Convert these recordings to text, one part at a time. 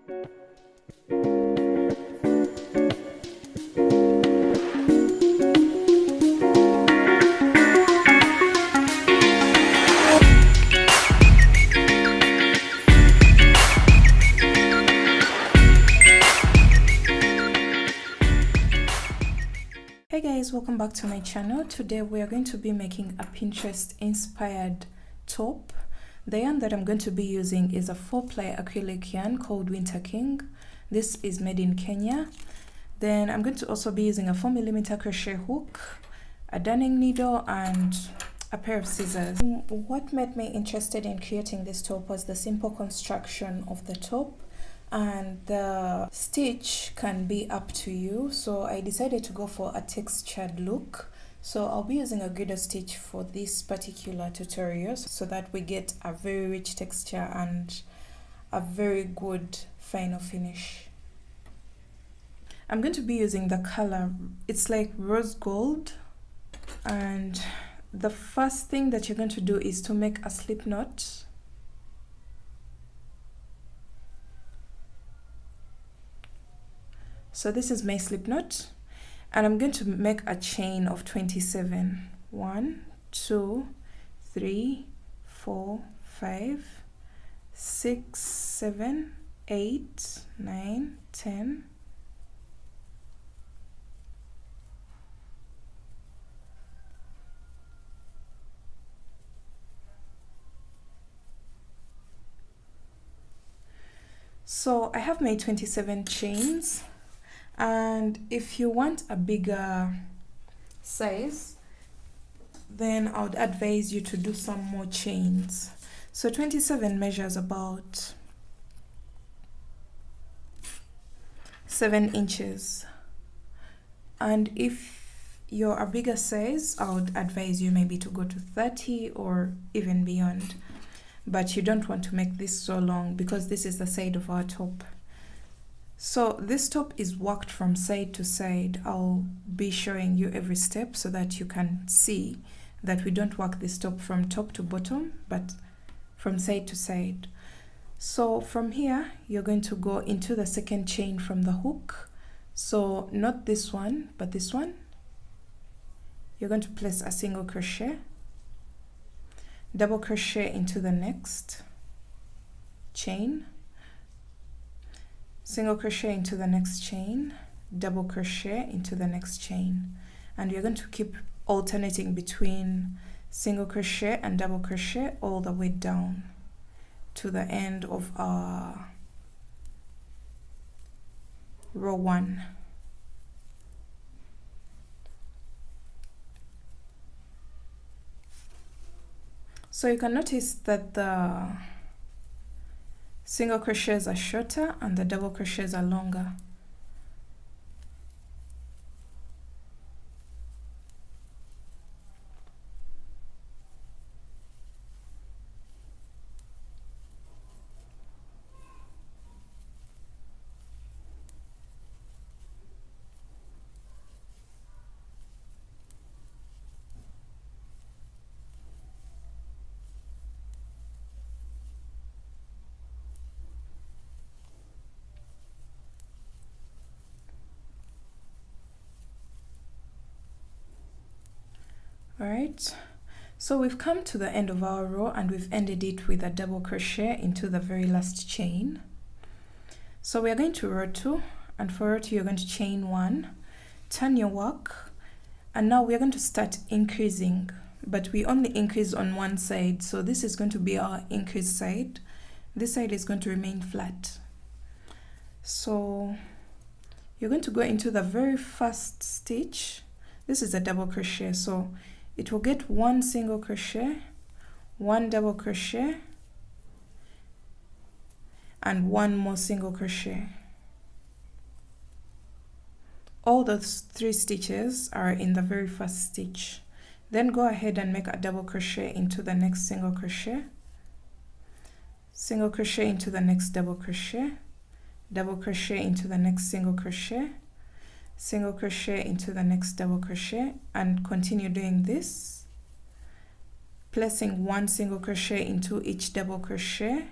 Hey guys, welcome back to my channel. Today we are going to be making a Pinterest inspired top. The yarn that I'm going to be using is a 4-ply acrylic yarn called Winter King. This is made in Kenya. Then I'm going to also be using a 4mm crochet hook, a darning needle, and a pair of scissors. What made me interested in creating this top was the simple construction of the top, and the stitch can be up to you, so I decided to go for a textured look. So I'll be using a griddle stitch for this particular tutorial so that we get a very rich texture and a very good final finish. I'm going to be using the color, it's like rose gold, and the first thing that you're going to do is to make a slip knot. So this is my slip knot, and I'm going to make a chain of 27. 1, 2, 3, 4, 5, 6, 7, 8, 9, 10. So I have my 27 chains. And if you want a bigger size, then I would advise you to do some more chains. So 27 measures about 7 inches. And if you're a bigger size, I would advise you maybe to go to 30 or even beyond. But you don't want to make this so long because this is the side of our top. So this top is worked from side to side. I'll be showing you every step so that you can see that we don't work this top from top to bottom, but from side to side. So from here, you're going to go into the second chain from the hook. So not this one, but this one. You're going to place a single crochet, double crochet into the next chain, single crochet into the next chain, double crochet into the next chain, and you're going to keep alternating between single crochet and double crochet all the way down to the end of our row 1. So you can notice that the single crochets are shorter and the double crochets are longer. Alright, so we've come to the end of our row and we've ended it with a double crochet into the very last chain. So we are going to row 2, and for row 2 you're going to chain 1, turn your work, and now we are going to start increasing, but we only increase on one side. So this is going to be our increase side. This side is going to remain flat. So you're going to go into the very first stitch. This is a double crochet, so it will get 1 single crochet, 1 double crochet, and 1 more single crochet. All those 3 stitches are in the very first stitch. Then go ahead and make a double crochet into the next single crochet, single crochet into the next double crochet, double crochet into the next single crochet, single crochet into the next double crochet, and continue doing this, placing 1 single crochet into each double crochet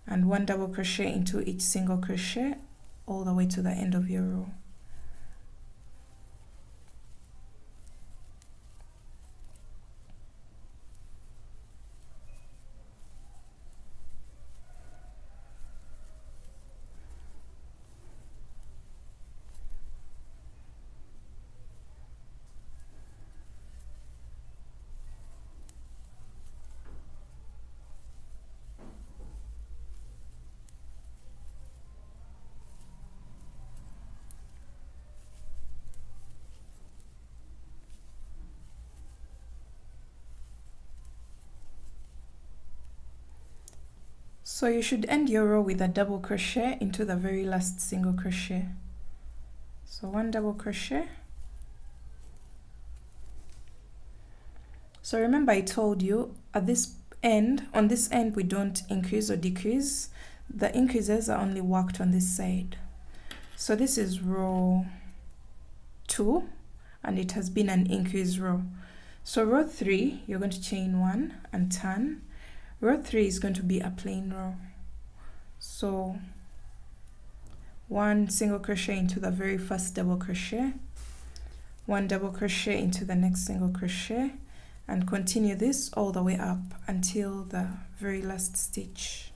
and 1 double crochet into each single crochet all the way to the end of your row. So you should end your row with a double crochet into the very last single crochet. So 1 double crochet. So remember I told you at this end, on this end we don't increase or decrease. The increases are only worked on this side. So this is row 2 and it has been an increase row. So row 3 you're going to chain 1 and turn. Row 3 is going to be a plain row. So 1 single crochet into the very first double crochet, 1 double crochet into the next single crochet, and continue this all the way up until the very last stitch.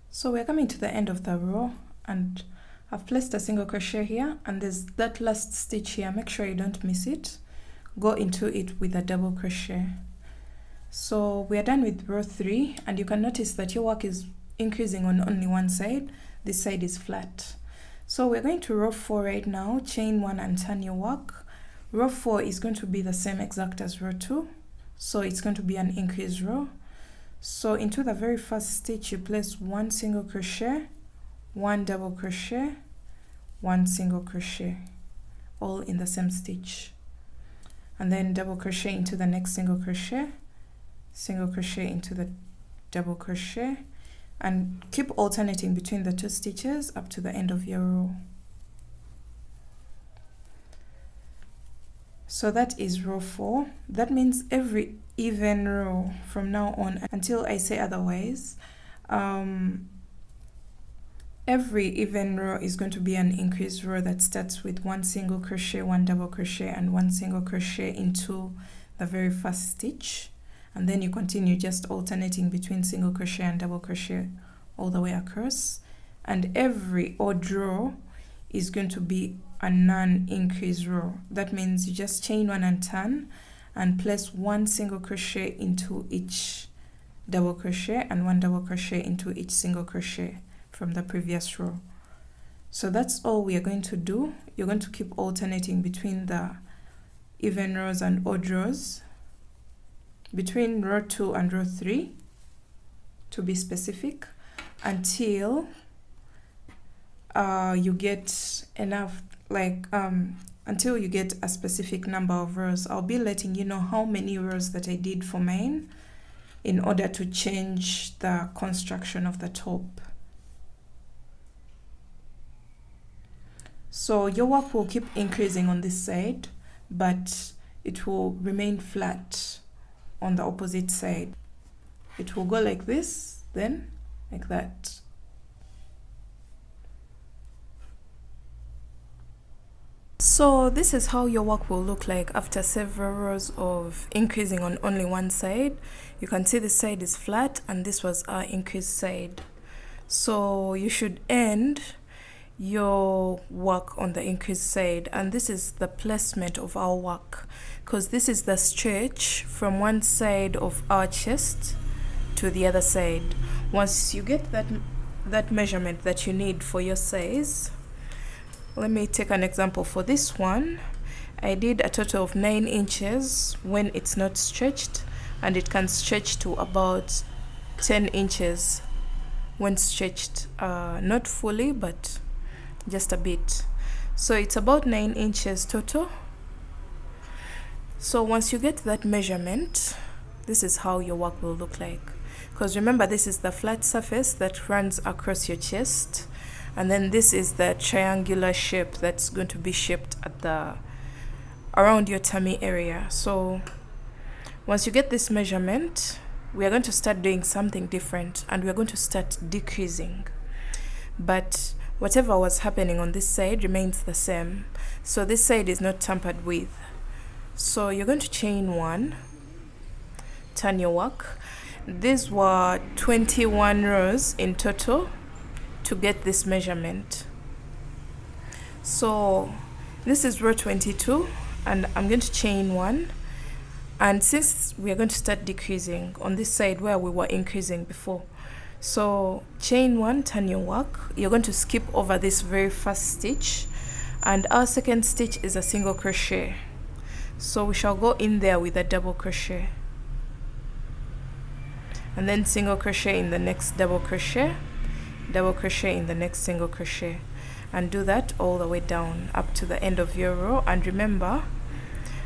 So we're coming to the end of the row and I've placed a single crochet here and there's that last stitch here. Make sure you don't miss it. Go into it with a double crochet. So we are done with row 3 and you can notice that your work is increasing on only one side. This side is flat. So we're going to row 4 right now. Chain 1 and turn your work. Row 4 is going to be the same exact as row 2. So it's going to be an increase row. So into the very first stitch you place 1 single crochet, 1 double crochet, 1 single crochet, all in the same stitch, and then double crochet into the next single crochet, single crochet into the double crochet, and keep alternating between the 2 stitches up to the end of your row. So that is row 4. That means every even row from now on until I say otherwise, every even row is going to be an increased row that starts with 1 single crochet, 1 double crochet, and 1 single crochet into the very first stitch, and then you continue just alternating between single crochet and double crochet all the way across, and every odd row is going to be a non-increase row. That means you just chain 1 and turn and place 1 single crochet into each double crochet and 1 double crochet into each single crochet from the previous row. So that's all we are going to do. You're going to keep alternating between the even rows and odd rows, between row 2 and row 3 to be specific, until you get enough, until you get a specific number of rows. I'll be letting you know how many rows that I did for mine in order to change the construction of the top. So your work will keep increasing on this side, but it will remain flat on the opposite side. It will go like this, then like that. So this is how your work will look like after several rows of increasing on only one side. You can see this side is flat and this was our increased side. So you should end your work on the increased side, and this is the placement of our work, because this is the stretch from one side of our chest to the other side. Once you get that measurement that you need for your size, let me take an example. For this one, I did a total of 9 inches when it's not stretched, and it can stretch to about 10 inches when stretched, not fully but just a bit. So it's about 9 inches total. So once you get that measurement, this is how your work will look like. Because remember, this is the flat surface that runs across your chest, and then this is the triangular shape that's going to be shaped at the around your tummy area. So once you get this measurement, we are going to start doing something different, and we are going to start decreasing. But whatever was happening on this side remains the same. So this side is not tampered with. So you're going to chain 1, turn your work. These were 21 rows in total to get this measurement. So this is row 22, and I'm going to chain 1. And since we are going to start decreasing on this side where we were increasing before, so chain 1, turn your work. You're going to skip over this very first stitch, and our second stitch is a single crochet. So we shall go in there with a double crochet, and then single crochet in the next double crochet in the next single crochet, and do that all the way down up to the end of your row. And remember,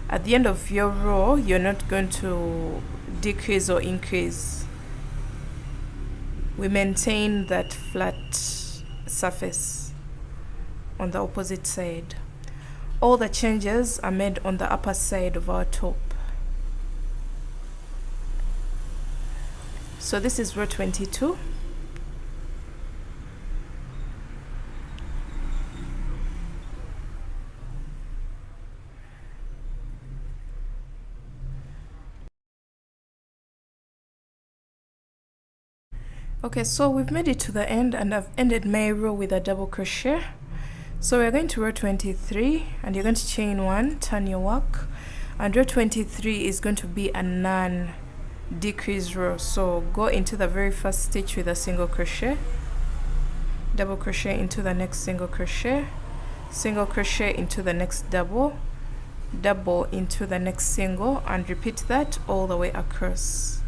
at the end of your row, you're not going to decrease or increase. We maintain that flat surface on the opposite side. All the changes are made on the upper side of our top. So this is row 22. Okay, so we've made it to the end, and I've ended my row with a double crochet. So we're going to row 23, and you're going to chain 1, turn your work, and row 23 is going to be a non-decrease row. So go into the very first stitch with a single crochet, double crochet into the next single crochet into the next double into the next single, and repeat that all the way across.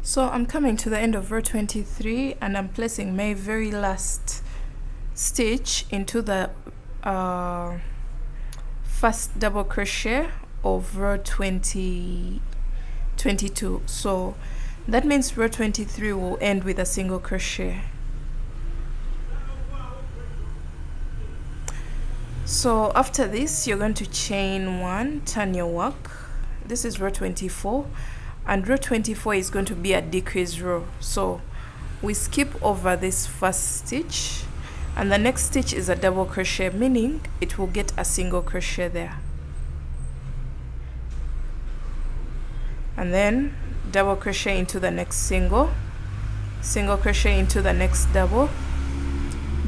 So I'm coming to the end of row 23, and I'm placing my very last stitch into the first double crochet of row 22. So that means row 23 will end with a single crochet. So after this, you're going to chain 1, turn your work. This is row 24. And row 24 is going to be a decrease row. So we skip over this first stitch, and the next stitch is a double crochet, meaning it will get a single crochet there. And then double crochet into the next single crochet into the next double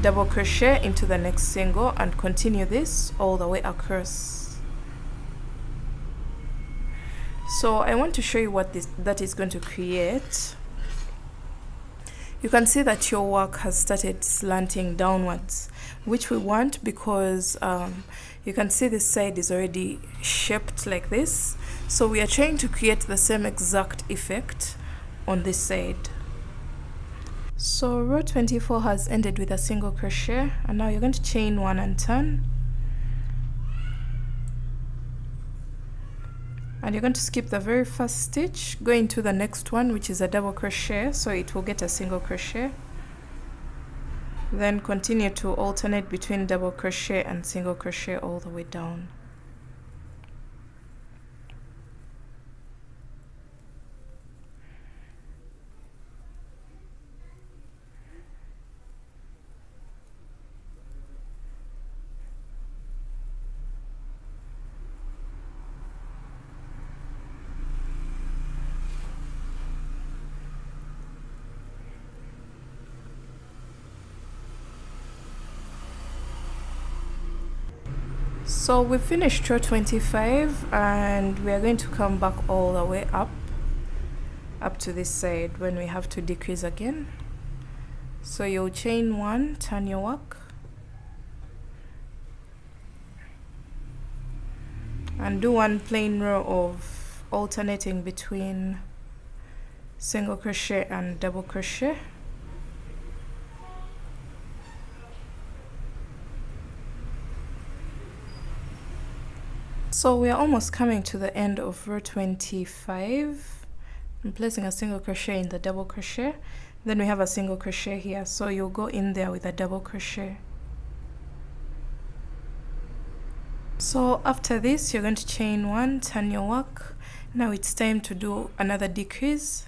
crochet into the next single, and continue this all the way across. So I want to show you what that is going to create. You can see that your work has started slanting downwards, which we want because you can see this side is already shaped like this. So we are trying to create the same exact effect on this side. So row 24 has ended with a single crochet, and now you're going to chain 1 and turn. And you're going to skip the very first stitch, go into the next one, which is a double crochet, so it will get a single crochet. Then continue to alternate between double crochet and single crochet all the way down. So we finished row 25 and we are going to come back all the way up to this side when we have to decrease again. So you'll chain 1, turn your work, and do 1 plain row of alternating between single crochet and double crochet. So we are almost coming to the end of row 25. I'm placing a single crochet in the double crochet, then we have a single crochet here, so you'll go in there with a double crochet. So after this you're going to chain 1, turn your work. Now it's time to do another decrease,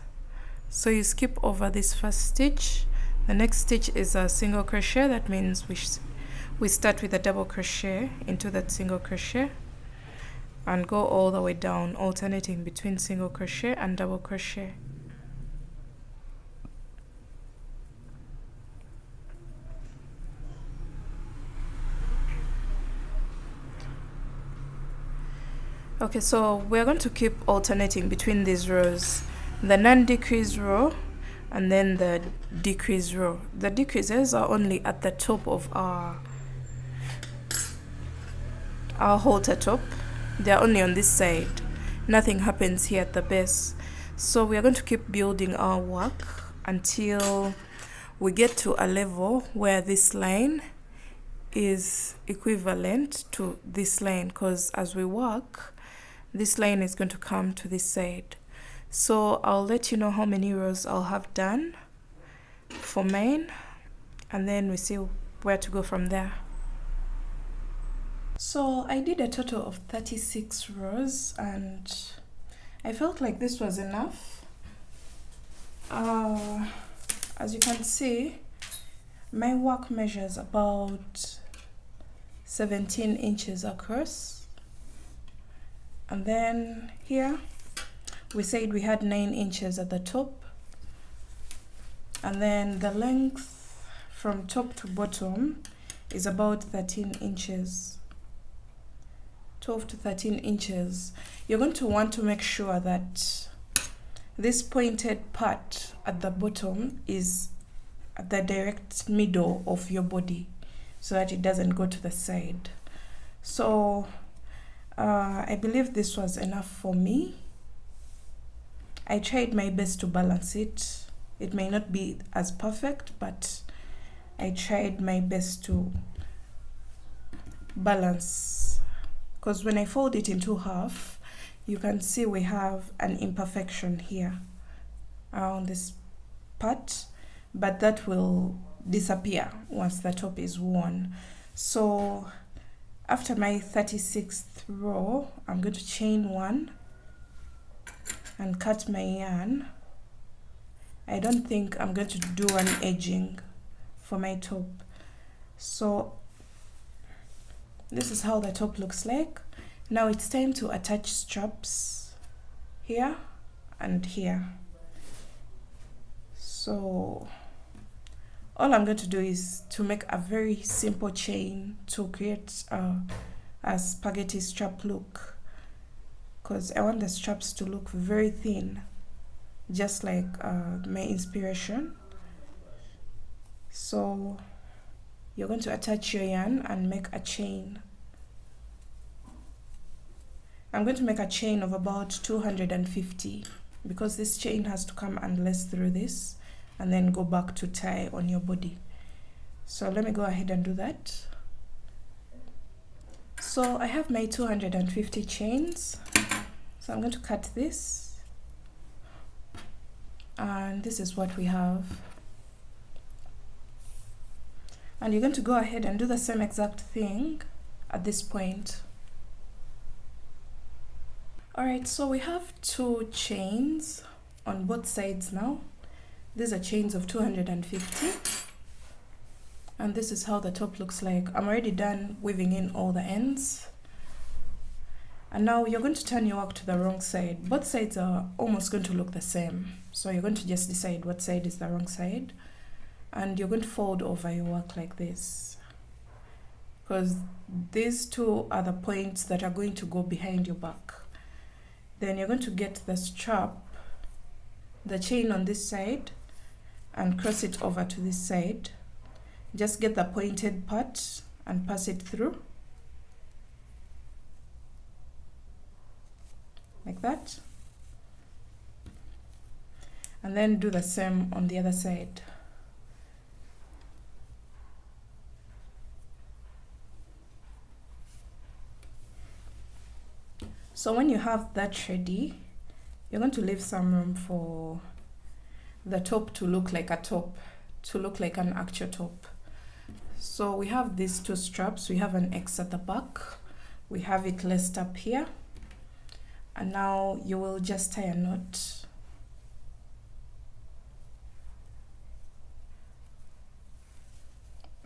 so you skip over this first stitch. The next stitch is a single crochet. That means we start with a double crochet into that single crochet and go all the way down, alternating between single crochet and double crochet. Okay, so we're going to keep alternating between these rows, the non-decrease row and then the decrease row. The decreases are only at the top of our halter top. They are only on this side. Nothing happens here at the base. So we are going to keep building our work until we get to a level where this line is equivalent to this line, because as we work, this line is going to come to this side. So I'll let you know how many rows I'll have done for mine, and then we see where to go from there. So I did a total of 36 rows and I felt like this was enough. As you can see, my work measures about 17 inches across, and then here we said we had 9 inches at the top, and then the length from top to bottom is about 13 inches. 12 to 13 inches. You're going to want to make sure that this pointed part at the bottom is at the direct middle of your body so that it doesn't go to the side. So I believe this was enough for me. I tried my best to balance it. It may not be as perfect, but I tried my best to balance, because when I fold it into half, you can see we have an imperfection here around this part, but that will disappear once the top is worn. So after my 36th row, I'm going to chain 1 and cut my yarn. I don't think I'm going to do an edging for my top. So this is how the top looks like. Now it's time to attach straps here and here. So all I'm going to do is to make a very simple chain to create a spaghetti strap look, because I want the straps to look very thin, just like my inspiration. So you're going to attach your yarn and make a chain. I'm going to make a chain of about 250 because this chain has to come and lace through this and then go back to tie on your body. So let me go ahead and do that. So I have my 250 chains. So I'm going to cut this, and this is what we have. And you're going to go ahead and do the same exact thing at this point. Alright, so we have 2 chains on both sides now. These are chains of 250. And this is how the top looks like. I'm already done weaving in all the ends. And now you're going to turn your work to the wrong side. Both sides are almost going to look the same. So you're going to just decide what side is the wrong side. And you're going to fold over your work like this, because these two are the points that are going to go behind your back. Then you're going to get the strap, the chain on this side, and cross it over to this side. Just get the pointed part and pass it through like that, and then do the same on the other side. So when you have that ready, you're going to leave some room for the top to look like a top, to look like an actual top. So we have these two straps, we have an X at the back, we have it laced up here, and now you will just tie a knot.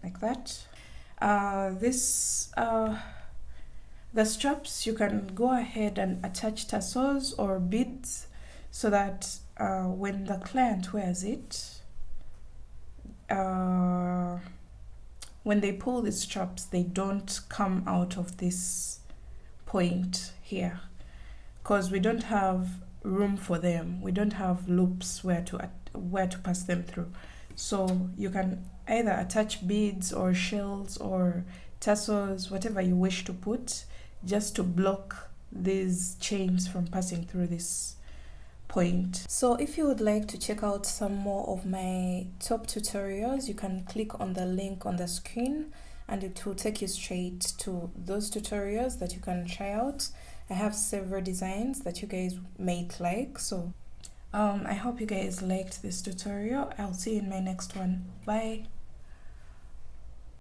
Like that. The straps, you can go ahead and attach tassels or beads so that when the client wears it, when they pull the straps, they don't come out of this point here, because we don't have room for them. We don't have loops where to pass them through. So you can either attach beads or shells or tassels, whatever you wish to put, just to block these chains from passing through this point. So if you would like to check out some more of my top tutorials, you can click on the link on the screen and it will take you straight to those tutorials that you can try out. I have several designs that you guys might like. So I hope you guys liked this tutorial. I'll see you in my next one. Bye.